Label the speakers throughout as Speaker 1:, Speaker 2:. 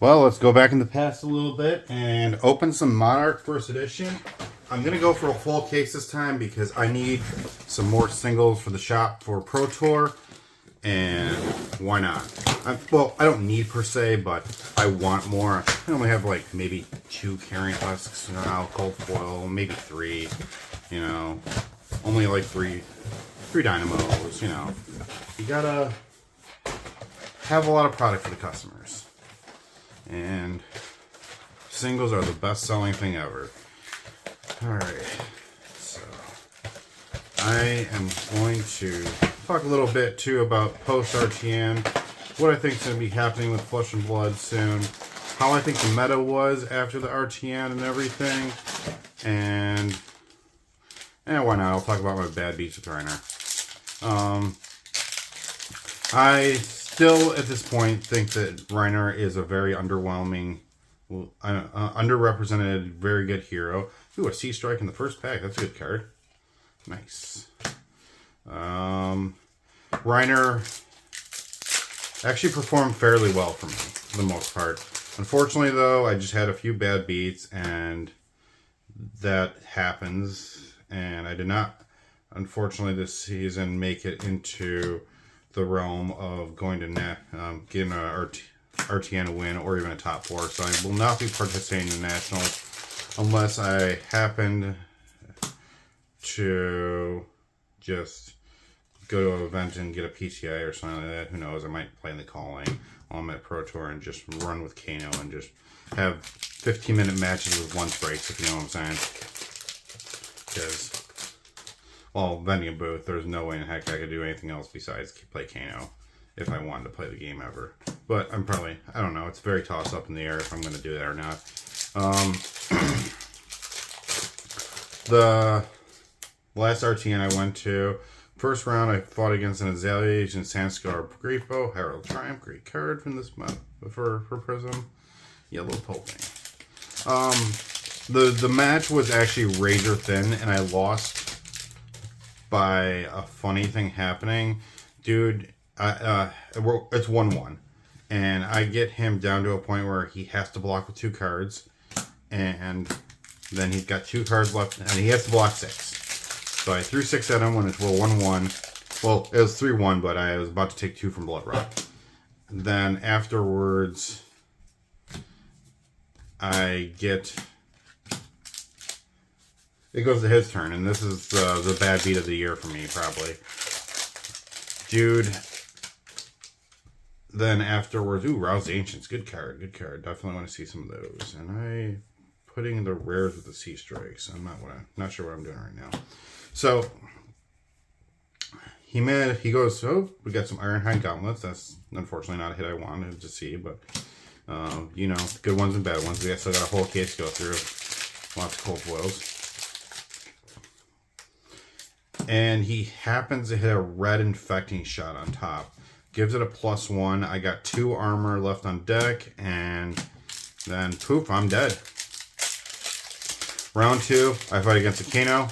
Speaker 1: Well, let's go back in the past a little bit and open some Monarch First Edition. I'm going to go for a full case this time because I need some more singles for the shop for Pro Tour. And why not? Well, I don't need per se, but I want more. I only have like maybe 2 carrying husks now, cold foil, maybe 3, you know. Only like three dynamos, you know. You gotta have a lot of product for the customers. And singles are the best selling thing ever. Alright, so I am going to talk a little bit too about post RTN, what I think is going to be happening with Flesh and Blood soon, how I think the meta was after the RTN and everything, and why not? I'll talk about my bad beats with Reiner. I still, at this point, think that Reiner is a very underwhelming, underrepresented, very good hero. Ooh, a Sea Strike in the first pack. That's a good card. Nice. Reiner actually performed fairly well for me, for the most part. Unfortunately, though, I just had a few bad beats, and that happens. And I did not, unfortunately, this season make it into the realm of going to getting a RTN win or even a top 4. So I will not be participating in the Nationals unless I happen to just go to an event and get a PTI or something like that. Who knows? I might play in the calling while I'm at Pro Tour and just run with Kano and just have 15-minute matches with lunch breaks, if you know what I'm saying. Because, well, vending a booth, there's no way in heck I could do anything else besides play Kano if I wanted to play the game ever. But I'm probably, I don't know, it's very toss up in the air if I'm going to do that or not. The last RTN I went to, first round I fought against an Azalea Agent Sandscar Grifo, Herald Triumph, great card from this month for Prism. Yellow Pulping. The match was actually razor thin, and I lost by a funny thing happening. Dude, it's 1-1. And I get him down to a point where he has to block with 2 cards. And then he's got 2 cards left, and he has to block 6. So I threw 6 at him when it's 1-1. Well, it was 3-1, but I was about to take 2 from Blood Rock. Then afterwards, I get... It goes to his turn, and this is the bad beat of the year for me, probably. Dude. Then afterwards, ooh, Rouse the Ancients. Good card, good card. Definitely want to see some of those. And I putting the rares with the Sea Strikes. I'm not sure what I'm doing right now. So he goes, oh, we got some Ironhide Gauntlets. That's unfortunately not a hit I wanted to see, but you know, good ones and bad ones. We still got a whole case to go through. Lots of cold foils. And he happens to hit a red infecting shot on top. Gives it a +1. I got 2 armor left on deck, and then poof, I'm dead. Round 2, I fight against a Kano,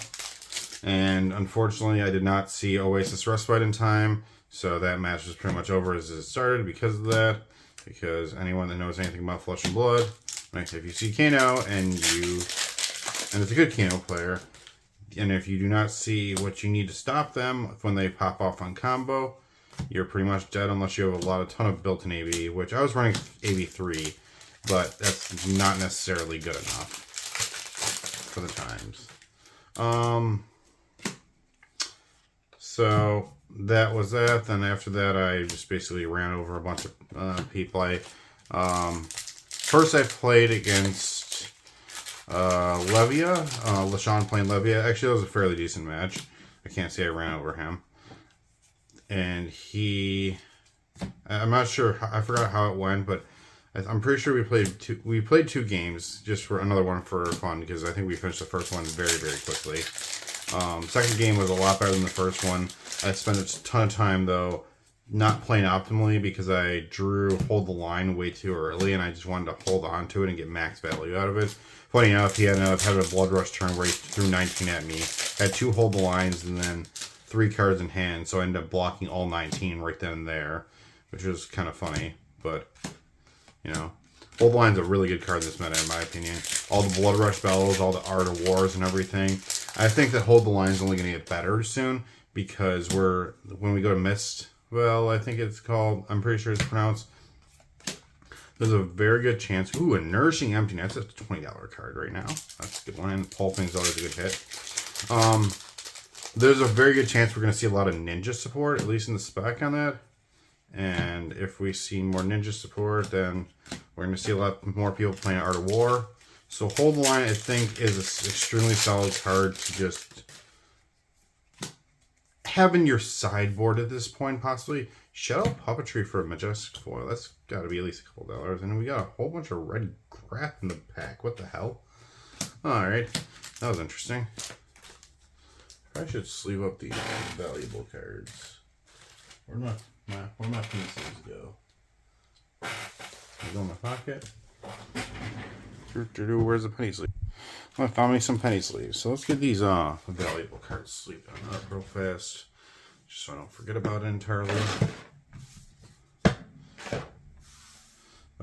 Speaker 1: and unfortunately I did not see Oasis Respite in time, so that match was pretty much over as it started because of that. Because anyone that knows anything about Flesh and Blood, right, if you see Kano and it's a good Kano player, and if you do not see what you need to stop them when they pop off on combo, you're pretty much dead unless you have a ton of built-in AV, which I was running AV3, but that's not necessarily good enough for the times. So that was that. Then after that, I just basically ran over a bunch of people. First I played against Levia, LaShawn playing Levia. Actually, that was a fairly decent match. I can't say I ran over him. And I'm not sure, I forgot how it went, but I'm pretty sure we played 2 games, just for another one for fun, because I think we finished the first one very, very quickly. Second game was a lot better than the first one. I spent a ton of time, though, not playing optimally because I drew Hold the Line way too early, and I just wanted to hold on to it and get max value out of it. Funny enough, he ended up having a Blood Rush turn where he threw 19 at me. Had 2 Hold the Lines and then 3 cards in hand, so I ended up blocking all 19 right then and there, which was kind of funny, but, you know. Hold the Line's a really good card in this meta, in my opinion. All the Blood Rush Bellows, all the Art of Wars and everything. I think that Hold the Line's only going to get better soon because when we go to Mist, well, I think it's called, I'm pretty sure it's pronounced, there's a very good chance. Ooh, a Nourishing Emptiness. That's a $20 card right now. That's a good one. And Pulping's always a good hit. There's a very good chance we're going to see a lot of ninja support, at least in the spec on that. And if we see more ninja support, then we're going to see a lot more people playing Art of War. So Hold the Line, I think, is an extremely solid card to just have in your sideboard at this point, possibly. Shadow Puppetry for a Majestic Foil. That's got to be at least a couple dollars. And we got a whole bunch of red crap in the pack. What the hell? Alright. That was interesting. I should sleeve up these valuable cards. Where'd my penny sleeves go? They go in my pocket. Where's the penny sleeve? I found me some penny sleeves. So let's get these valuable cards sleeved up real fast. Just so I don't forget about it entirely. But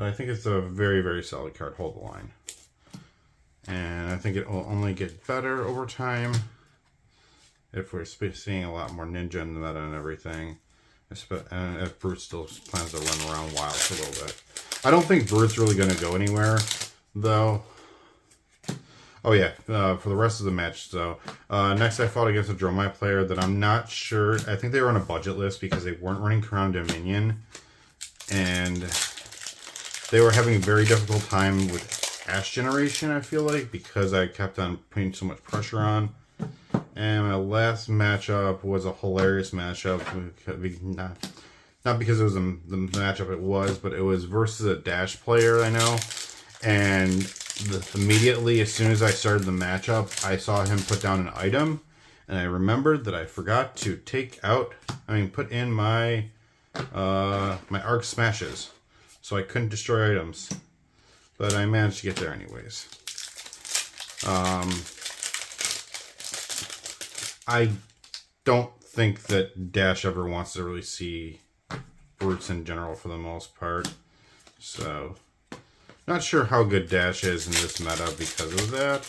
Speaker 1: I think it's a very, very solid card. Hold the Line. And I think it will only get better over time if we're seeing a lot more ninja in the meta and everything. And if Brute still plans to run around wild for a little bit. I don't think Brute's really going to go anywhere, though. Oh yeah, for the rest of the match, so next I fought against a Dromai player that I'm not sure, I think they were on a budget list because they weren't running Crown Dominion, and they were having a very difficult time with Ash Generation, I feel like, because I kept on putting so much pressure on. And my last matchup was a hilarious matchup, not because it was the matchup it was, but it was versus a Dash player I know, and immediately, as soon as I started the matchup, I saw him put down an item, and I remembered that I forgot to put in my my Arc Smashes, so I couldn't destroy items, but I managed to get there anyways. I don't think that Dash ever wants to really see Brutes in general for the most part, so not sure how good Dash is in this meta because of that.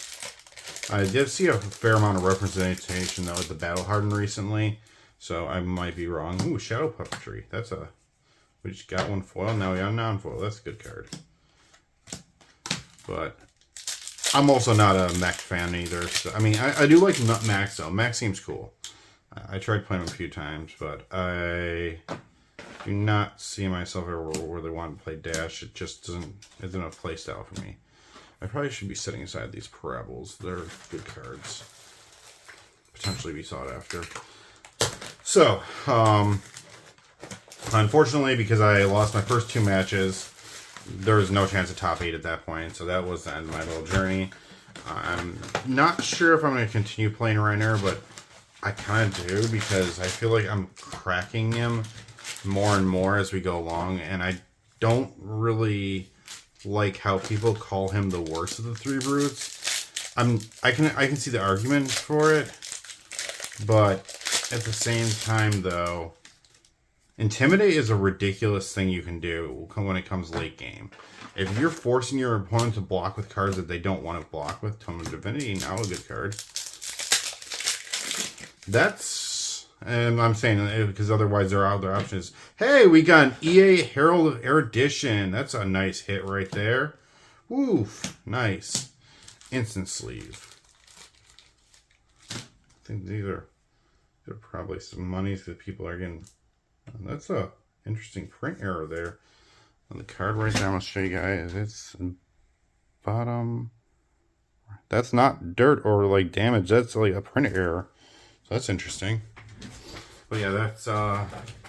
Speaker 1: I did see a fair amount of representation though at the Battle Hardened recently, so I might be wrong. Ooh, Shadow Puppetry. We just got one foil, now we got a non-foil. That's a good card. But I'm also not a mech fan either. So, I mean, I do like Max though. Max seems cool. I tried playing him a few times, but I do not see myself ever really wanting to play Dash. It just isn't a play style for me. I probably should be setting aside these Parables. They're good cards. Potentially be sought after. So, unfortunately, because I lost my first two matches, there was no chance of top 8 at that point. So that was the end of my little journey. I'm not sure if I'm going to continue playing Reiner, but I kind of do because I feel like I'm cracking him more and more as we go along, and I don't really like how people call him the worst of the 3 Brutes. I can see the argument for it, but at the same time though, Intimidate is a ridiculous thing you can do when it comes late game. If you're forcing your opponent to block with cards that they don't want to block with, Tome of Divinity, now a good card. And I'm saying because otherwise there are other options. Hey, we got an EA Herald of Erudition. That's a nice hit right there. Oof, nice. Instant sleeve. I think these are probably some monies that people are getting. That's a interesting print error there. On the card right there, I'm going to show you guys. It's bottom. That's not dirt or like damage. That's like a print error. So that's interesting. But yeah, that's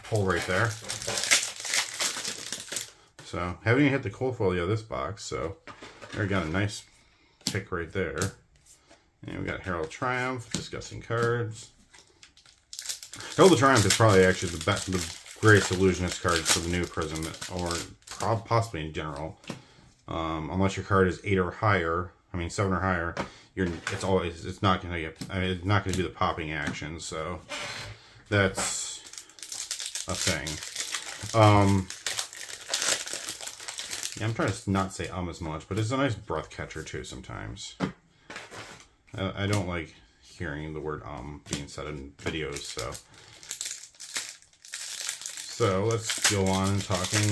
Speaker 1: pull right there. So haven't even hit the cold foil of this box. So there we got a nice pick right there. And we got Herald Triumph, discussing cards. Herald of Triumph is probably actually the greatest illusionist card for the new Prism, or possibly in general. Unless your card is 8 or higher, 7 or higher, it's not gonna it's not gonna do the popping action. So that's a thing. Yeah, I'm trying to not say as much, but it's a nice breath catcher too sometimes. I don't like hearing the word being said in videos, so. So let's go on talking.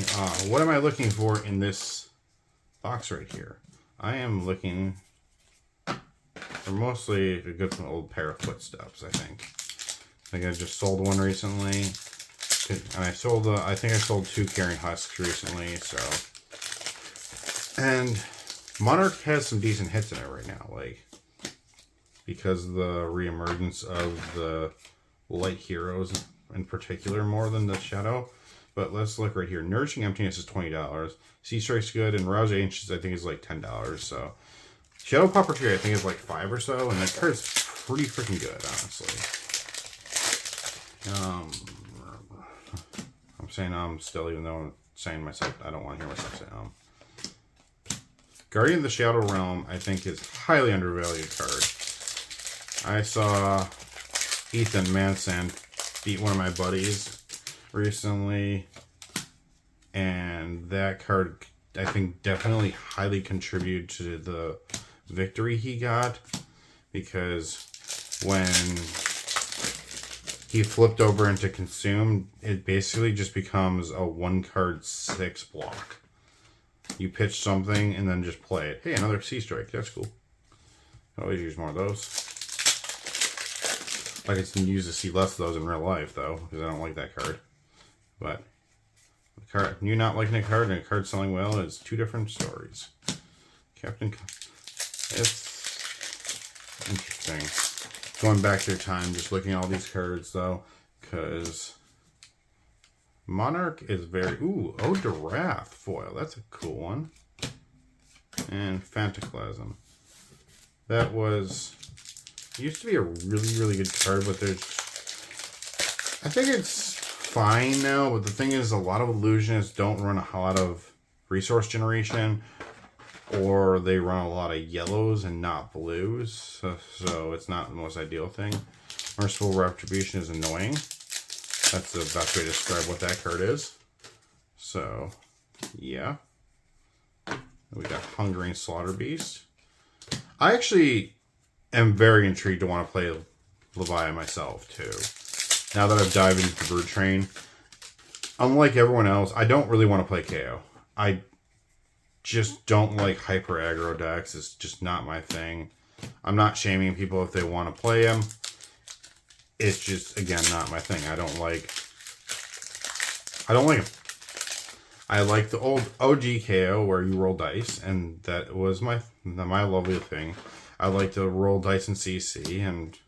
Speaker 1: What am I looking for in this box right here? I am looking for mostly a good old pair of footsteps, I think. I just sold one recently. And I sold, I think I sold 2 carrying husks recently, so. And Monarch has some decent hits in it right now, like, because of the reemergence of the light heroes in particular more than the shadow. But let's look right here. Nourishing Emptiness is $20. Sea Strike's good, and Rouse Ancients I think is like $10. So Shadow Popper Tree I think is like $5 or so, and that card is pretty freaking good, honestly. I'm saying still, even though I'm saying myself, I don't want to hear myself say Guardian of the Shadow Realm I think is highly undervalued card. I saw Ethan Manson beat one of my buddies recently, and that card I think definitely highly contributed to the victory he got, because when he flipped over into Consume, it basically just becomes a 1-card 6 block. You pitch something and then just play it. Hey, another Sea Strike. That's cool. I always use more of those. I can use to see less of those in real life, though, because I don't like that card. But the card, you not liking a card and a card selling well is 2 different stories. Captain, it's interesting. Going back through time, just looking at all these cards, though, because Monarch is very... Ooh, Ode to Wrath foil. That's a cool one. And Phantaclasm. That was... It used to be a really, really good card, but there's... I think it's fine now, but the thing is, a lot of illusionists don't run a lot of resource generation, or they run a lot of yellows and not blues, so it's not the most ideal thing. Merciful Retribution is annoying. That's the best way to describe what that card is. So, yeah. We got Hungering Slaughter Beast. I actually am very intrigued to want to play Leviathan myself, too. Now that I've dived into the Brood Train, unlike everyone else, I don't really want to play KO. I just don't like hyper aggro decks. It's just not my thing. I'm not shaming people if they want to play them. It's just, again, not my thing. I don't like them. I like the old OG KO where you roll dice, and that was my lovely thing. I like to roll dice in CC, and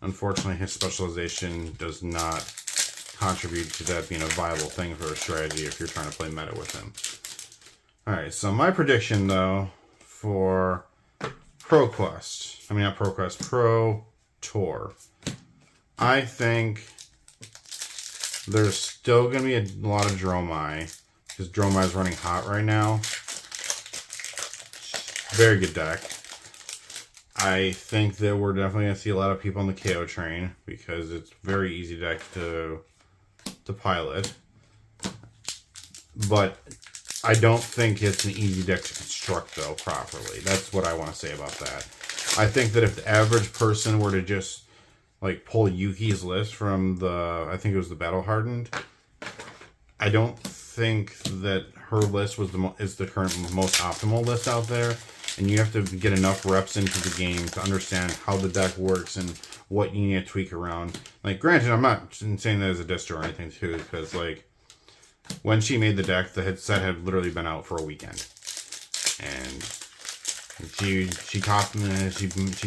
Speaker 1: unfortunately his specialization does not contribute to that being a viable thing for a strategy if you're trying to play meta with him. Alright, so my prediction, though, for Pro Tour. I think there's still going to be a lot of Dromai, because Dromai is running hot right now. Very good deck. I think that we're definitely going to see a lot of people on the KO train, because it's very easy deck to pilot. But I don't think it's an easy deck to construct, though, properly. That's what I want to say about that. I think that if the average person were to just, like, pull Yuki's list from the, I think it was the Battle Hardened, I don't think that her list was is the current most optimal list out there. And you have to get enough reps into the game to understand how the deck works and what you need to tweak around. Like, granted, I'm not saying that as a distro or anything, too, because, like, when she made the deck, the set had literally been out for a weekend, and she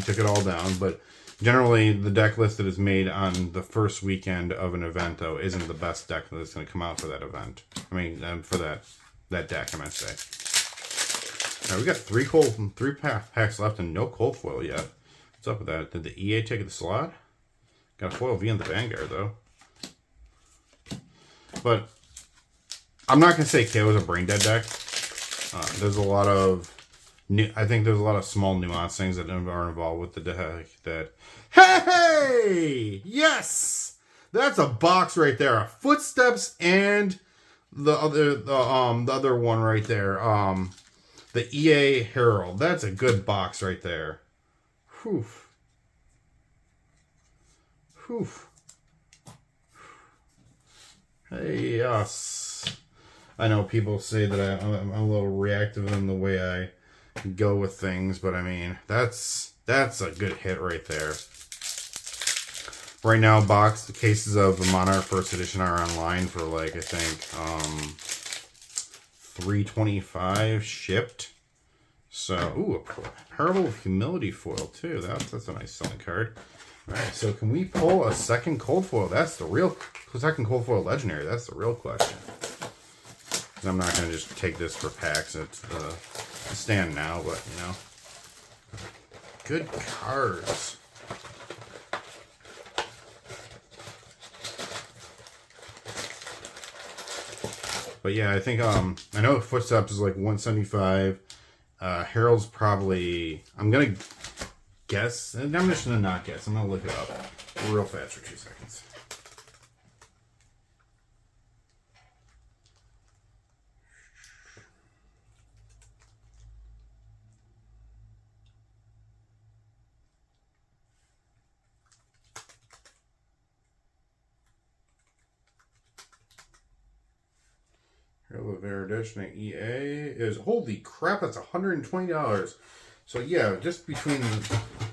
Speaker 1: took it all down. But generally, the deck list that is made on the first weekend of an event, though, isn't the best deck that's going to come out for that event. I mean, for that deck, I might say. Now we got 3 packs left and no cold foil yet. What's up with that? Did the EA take the slot? Got a foil V in the Vanguard, though. But I'm not gonna say KO is a brain dead deck. There's a lot of I think there's a lot of small nuance things that are involved with the deck. Hey, yes, that's a box right there. Footsteps and the other one right there. The EA Herald. That's a good box right there. Whew. Whew. Hey, yes. I know people say that I'm a little reactive in the way I go with things, but I mean, that's a good hit right there. Right now, box cases of the Monarch First Edition are online for like, I think, $3.25 shipped. So, ooh, a Parable of Humility foil too. That's a nice selling card. All right, so can we pull a second cold foil? That's the real second cold foil legendary. That's the real question. I'm not gonna just take this for packs. It's the stand now, but you know, good cards. But yeah, I think I know Footsteps is like 175. Herald's probably, I'm gonna guess. I'm just gonna not guess. I'm gonna look it up real fast for 2 seconds. Herald of Erudition at EA is, holy crap, that's $120. So yeah, just between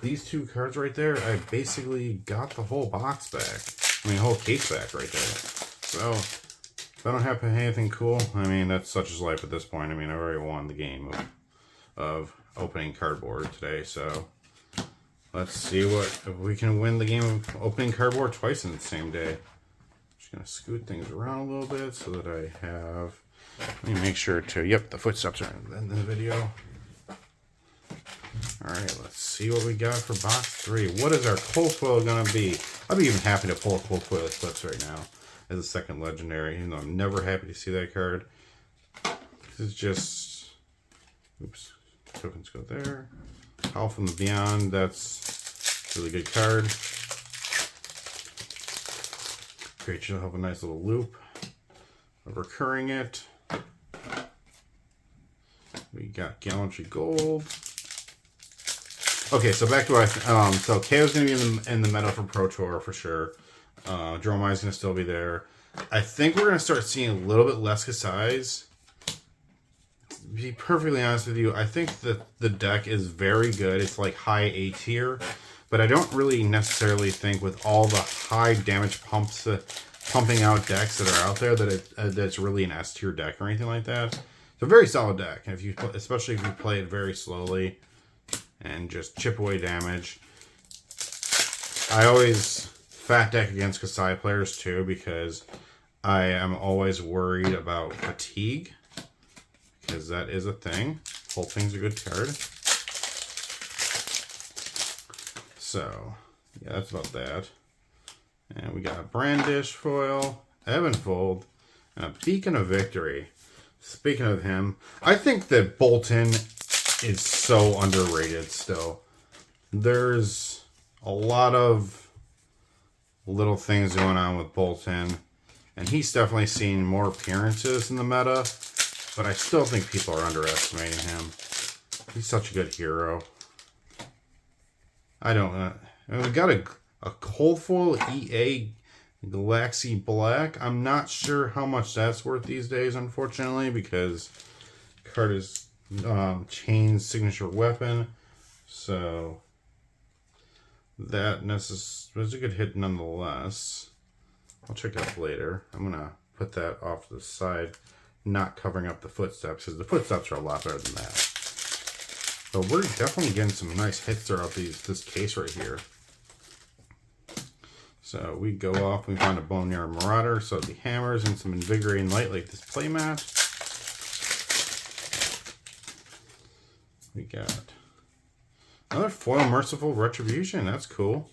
Speaker 1: these two cards right there, I basically got the whole box back. I mean, whole case back right there. So, if I don't have anything cool, I mean, that's such is life at this point. I mean, I already won the game of opening cardboard today, so let's see if we can win the game of opening cardboard twice in the same day. Just gonna scoot things around a little bit so that I have, let me make sure to, yep, the footsteps are in the video. Alright, let's see what we got for box 3. What is our cold foil going to be? I'd be even happy to pull a cold foil Eclipse right now as a second legendary, even though I'm never happy to see that card. This is just, oops, tokens go there. Howl from the Beyond, that's a really good card. Creature will have a nice little loop of recurring it. We got Gallantry Gold. Okay, so back to what so KO's going to be in the meta for Pro Tour for sure. Dromai's going to still be there. I think we're going to start seeing a little bit less Kasai's. To be perfectly honest with you, I think that the deck is very good. It's like high A tier, but I don't really necessarily think with all the high damage pumping out decks that are out there that that's really an S tier deck or anything like that. It's a very solid deck, and especially if you play it very slowly and just chip away damage. I always fat deck against Kasai players too, because I am always worried about fatigue, because that is a thing. Whole thing's a good card. So yeah, that's about that. And we got a Brandish foil, Evanfold, and a Beacon of Victory. Speaking of him, I think that Bolton is so underrated still. There's a lot of little things going on with Bolton, and he's definitely seen more appearances in the meta, but I still think people are underestimating him. He's such a good hero. I don't know. We got a cold foil EA Galaxy Black. I'm not sure how much that's worth these days, unfortunately, because the card is Chain's signature weapon. So that was a good hit nonetheless. I'll check it out later. I'm going to put that off to the side, not covering up the footsteps, because the footsteps are a lot better than that. But we're definitely getting some nice hits throughout this case right here. So we go off, we find a Boneyard Marauder, so the hammers and some Invigorating Light like this playmat. We got another foil Merciful Retribution, that's cool.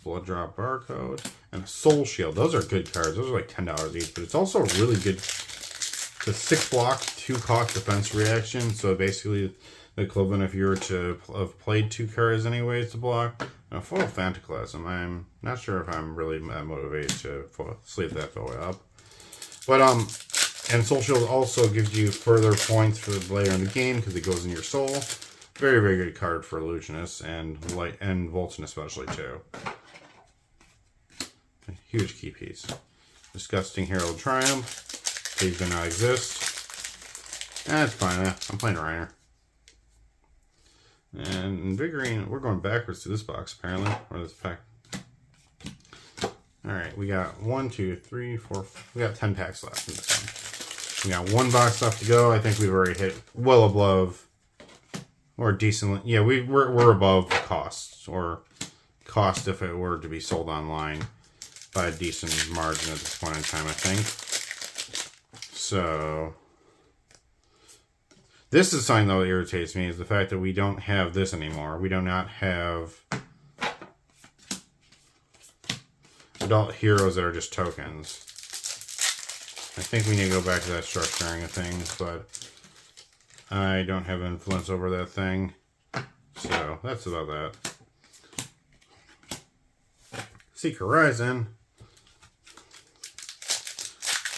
Speaker 1: Blood Drop Barcode, and a Soul Shield. Those are good cards, those are like $10 each, but it's also a really good, it's a 6 block, 2 cost defense reaction, so basically the equivalent if you were to have played 2 cards anyways to block. Now, foil Phantoclasm, I'm not sure if I'm really motivated to sleeve that foil up. And Soul Shield also gives you further points for later in the game because it goes in your soul. Very, very good card for Illusionists and Volton especially too. A huge key piece. Disgusting Herald Triumph. These do not exist. That's fine. I'm playing Reiner. And Invigorating. We're going backwards to this box apparently, or this pack. All right, we got 1, 2, 3, 4. We got 10 packs left in this one. We got one box left to go. I think we've already hit well above, or decently. Yeah, we're above cost, or cost if it were to be sold online by a decent margin at this point in time, I think. So this is something that irritates me, is the fact that we don't have this anymore. We do not have adult heroes that are just tokens. I think we need to go back to that structuring of things, but I don't have influence over that thing. So that's about that. Seek Horizon.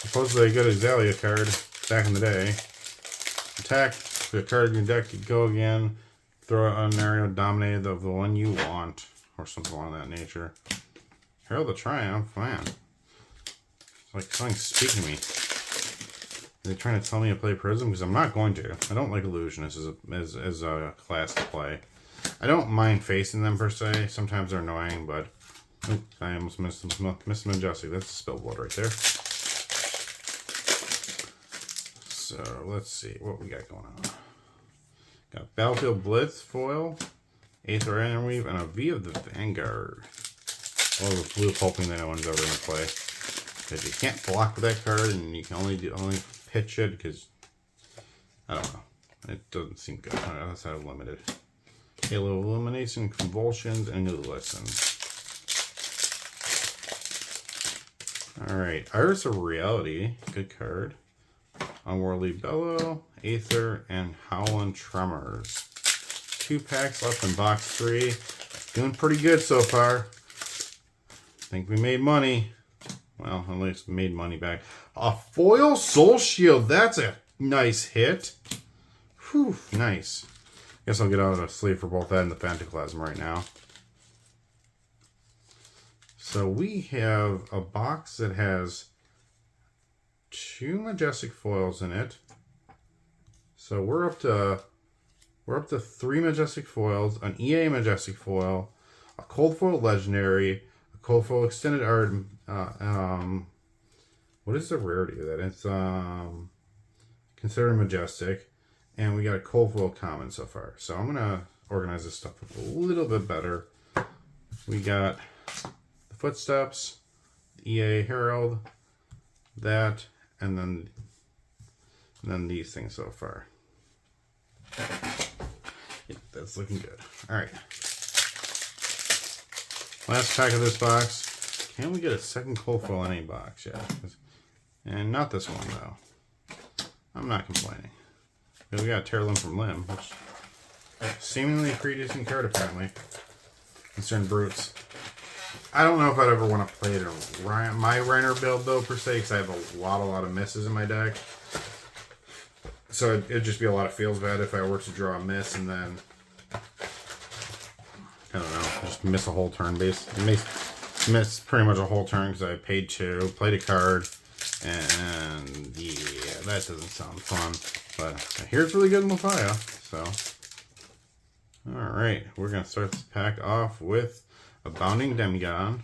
Speaker 1: Supposedly a good Azalea card back in the day. Attack. The card in your deck, you go again. Throw out an area dominated of the one you want. Or something along that nature. Herald of Triumph, man. It's like something's speaking to me. Are they trying to tell me to play Prism? Because I'm not going to. I don't like Illusionists as a class to play. I don't mind facing them per se. Sometimes they're annoying, but I almost missed Majestic. That's a Spellboard right there. So let's see what we got going on. Got Battlefield Blitz foil, Aether Interweave, and a V of the Vanguard. All the blue hoping that no one's ever going to play. Because you can't block with that card, and you can only pitch it because I don't know. It doesn't seem good. That's how limited. Halo Illumination, Convulsions, and New Lesson. Alright, Iris of Reality. Good card. Unworldly Bellow, Aether, and Howlin' Tremors. 2 packs left in box 3. Doing pretty good so far. Think we made money. Well, at least made money back. A foil Soul Shield. That's a nice hit. Whew, nice. Guess I'll get out of the sleeve for both that and the Phantoclasm right now. So we have a box that has 2 Majestic foils in it. So we're up to 3 Majestic foils, an EA Majestic foil, a Cold Foil Legendary, a Cold Foil Extended Art. What is the rarity of that? It's considered Majestic, and we got a Cold Foil Common so far. So I'm gonna organize this stuff a little bit better. We got the Footsteps, the EA Herald, that, and then these things so far. Yeah, that's looking good. All right. Last pack of this box. Can we get a second Cold Foil in any box? Yeah. And not this one, though. I'm not complaining. We got Tearlimb from Limb, which seemingly a pretty decent card, apparently. Concerned Brutes. I don't know if I'd ever want to play it in my Reiner build, though, per se, because I have a lot of misses in my deck. So it'd just be a lot of feels bad if I were to draw a miss and then, I don't know, just miss a whole turn base. Miss pretty much a whole turn because I paid 2, played a card, and yeah, that doesn't sound fun. But I hear it's really good in Lafaya, so. Alright, we're going to start this pack off with a Bounding Demigod.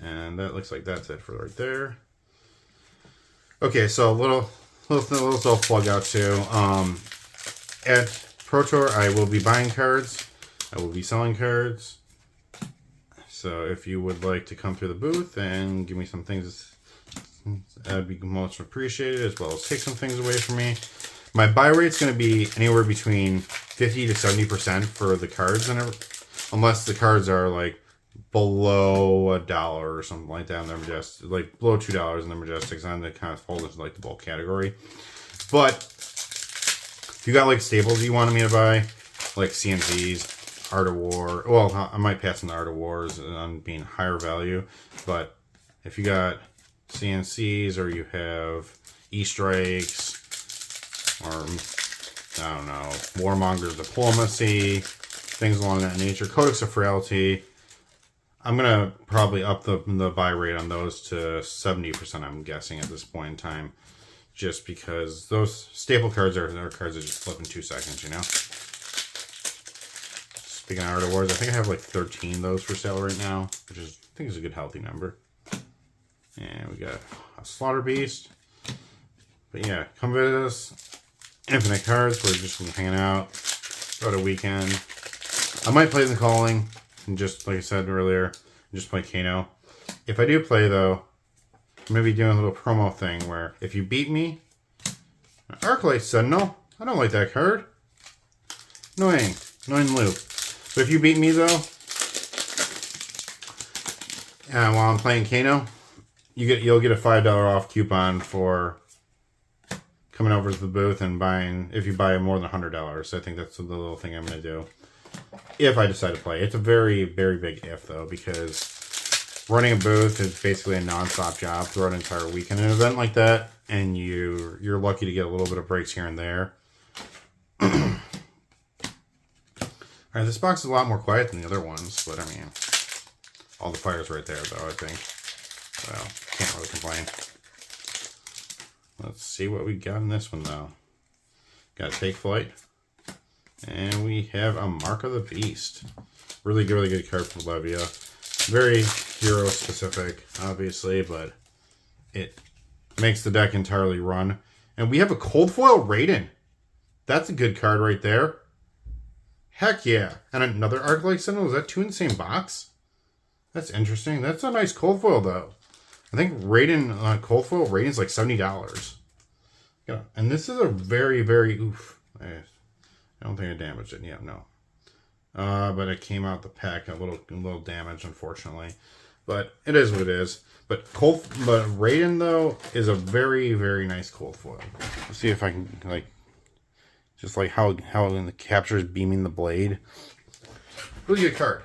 Speaker 1: And that looks like that's it for right there. Okay, so a little self plug out too. At Pro Tour, I will be buying cards. I will be selling cards. So if you would like to come through the booth and give me some things, that'd be most appreciated, as well as take some things away from me. My buy rate's going to be anywhere between 50 to 70% for the cards, unless the cards are like below $1 or something like that, and they're just like below $2 and they're Majestics, and they kind of fall into like the bulk category. But if you got like staples you wanted me to buy, like CMZs, Art of War, well, I might pass on the Art of Wars on being higher value, but if you got CNCs, or you have Easter eggs, or I don't know, Warmonger's Diplomacy, things along that nature. Codex of Frailty. I'm gonna probably up the buy rate on those to 70%. I'm guessing at this point in time, just because those staple cards are cards that just flip in 2 seconds. You know. Speaking of Art of Wars, I think I have like 13 of those for sale right now, which is I think is a good healthy number. And we got a Slaughter Beast. But yeah, come visit us. Infinite Cards. We're just hanging out throughout a weekend. I might play The Calling, and just like I said earlier, just play Kano. If I do play though, I'm gonna be doing a little promo thing where if you beat me, Arclight Sentinel. I don't like that card. Annoying loop. But if you beat me though, while I'm playing Kano, you'll get a $5 off coupon for coming over to the booth and buying, if you buy more than $100. I think that's the little thing I'm going to do if I decide to play. It's a very, very big if though, because running a booth is basically a non-stop job throughout an entire weekend. An event like that, and you're lucky to get a little bit of breaks here and there. Alright, this box is a lot more quiet than the other ones, but I mean, all the fire's right there though, I think. Well, can't really complain. Let's see what we got in this one though. Got Take Flight. And we have a Mark of the Beast. Really good card from Levia. Very hero specific, obviously, but it makes the deck entirely run. And we have a Cold Foil Raiden. That's a good card right there. Heck yeah. And another Arclight Sentinel. Is that 2 in the same box? That's interesting. That's a nice Cold Foil though. I think Raiden, Cold Foil Raiden's like $70. Yeah. And this is a very, very, oof. I don't think I damaged it. Yeah, no. But it came out the pack a little damaged, unfortunately. But it is what it is. But Raiden though is a very, very nice Cold Foil. Let's see if I can just like how in the capture is beaming the blade. Really good card.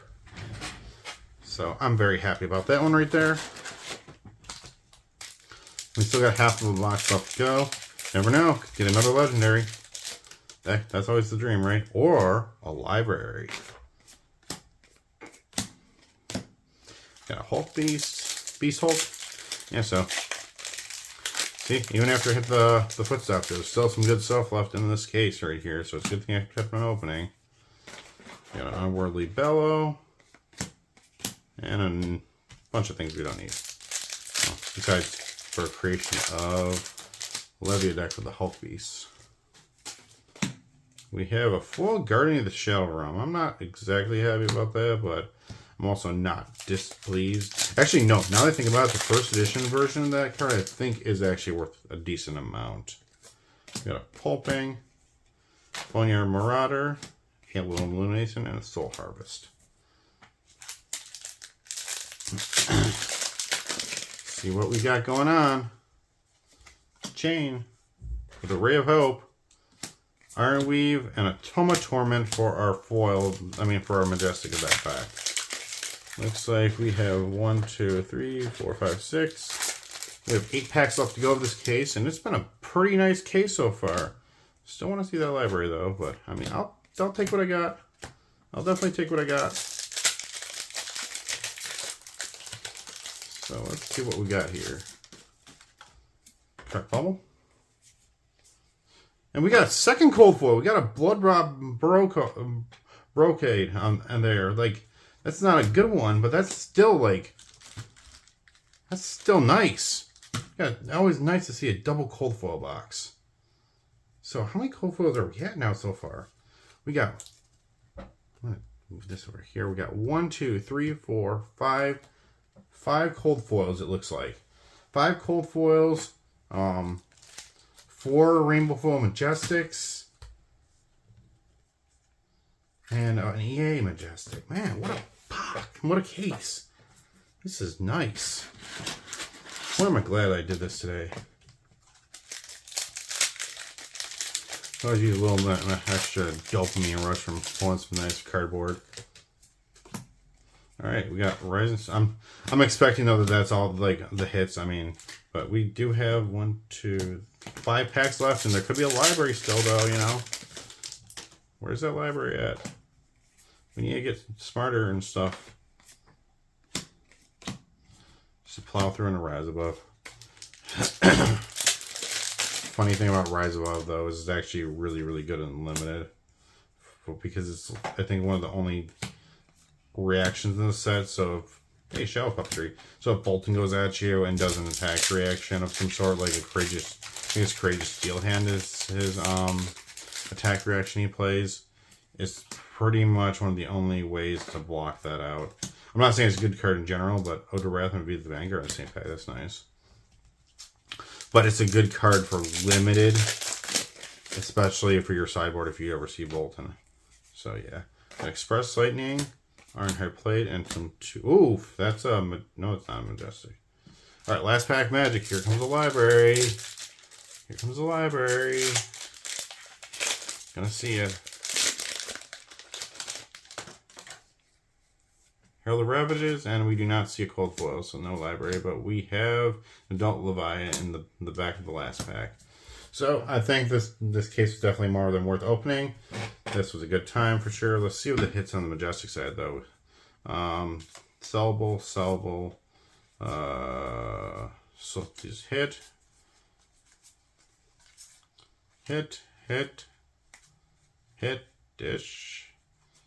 Speaker 1: So I'm very happy about that one right there. We still got half of a box left to go. Never know. Get another legendary. That's always the dream, right? Or a library. Got a Hulk Beast Hulk. Yeah, so. See, even after I hit the footstep, there's still some good stuff left in this case right here. So it's a good thing I kept on opening. Got an Unworldly Bellow. And a bunch of things we don't need. Well, besides for creation of Levia deck with the Hulk Beast. We have a full Guardian of the Shadow Realm. I'm not exactly happy about that, but I'm also not displeased. Actually, no. Now that I think about it, the first edition version of that card, I think, is actually worth a decent amount. We got a Pulping, Boneyard Marauder, Candle Illumination, and a Soul Harvest. See what we got going on. Chain with a Ray of Hope, Iron Weave, and a Toma Torment for our foil, for our Majestic of that pack. Looks like we have 1, 2, 3, 4, 5, 6. We have 8 packs left to go of this case, and it's been a pretty nice case so far. Still want to see that library though, but I mean, I'll take what I got. I'll definitely take what I got. So let's see what we got here. Track Bubble. And we got a second Cold Foil. We got a Blood Rob Brocade on there. Like, that's not a good one, but that's still nice. Yeah, always nice to see a double Cold Foil box. So how many Cold Foils are we at now so far? We got, I'm gonna move this over here. We got 1, 2, 3, 4, 5 Cold Foils, it looks like. 5 Cold Foils, 4 Rainbow Foil Majestics, and an EA Majestic. Man, what a pack. What a case. This is nice. Why am I glad I did this today? I always use a little extra dopamine rush from pulling some nice cardboard. All right, we got Ryzen. I'm expecting though that that's all like the hits. I mean, but we do have 1, 2, 5 packs left, and there could be a library still though. You know, where's that library at? We need to get smarter and stuff. Just plow through into Rise Above. Funny thing about Rise Above though is it's actually really, really good and limited, because it's I think one of the only reactions in the set. So if, hey, Shadow Puppetry. So if Bolton goes at you and does an attack reaction of some sort, like a Courageous, I think it's Courageous Steel Hand is his attack reaction he plays. It's pretty much one of the only ways to block that out. I'm not saying it's a good card in general, but Odor Wrath and Be the Vanguard in the same pack. That's nice. But it's a good card for limited, especially for your sideboard if you ever see Bolton. So yeah, Express Lightning, Ironhide Plate, and some oof, that's a no, it's not a Majestic. All right, last pack Magic. Here comes the library. Here comes the library. Gonna see it. Herald of Ravages, and we do not see a Cold Foil, so no library, but we have Adult Leviathan in the back of the last pack. So I think this case was definitely more than worth opening. This was a good time for sure. Let's see what the hits on the Majestic side though. Sellable, so just hit, dish.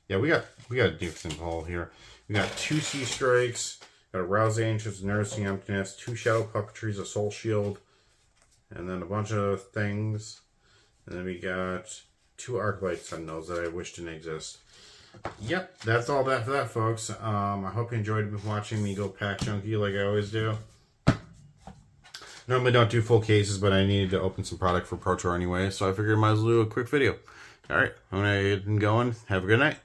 Speaker 1: Yeah, we got a decent haul here. We got 2 Sea Strikes, got a Rouse Ancients, Nursing Emptiness, 2 Shadow Puppetries, a Soul Shield, and then a bunch of things. And then we got 2 Arclight Sentinels that I wish didn't exist. Yep, that's all that for that, folks. I hope you enjoyed watching me go pack junkie like I always do. Normally don't do full cases, but I needed to open some product for Pro Tour anyway, so I figured I might as well do a quick video. Alright, I'm gonna get going. Have a good night.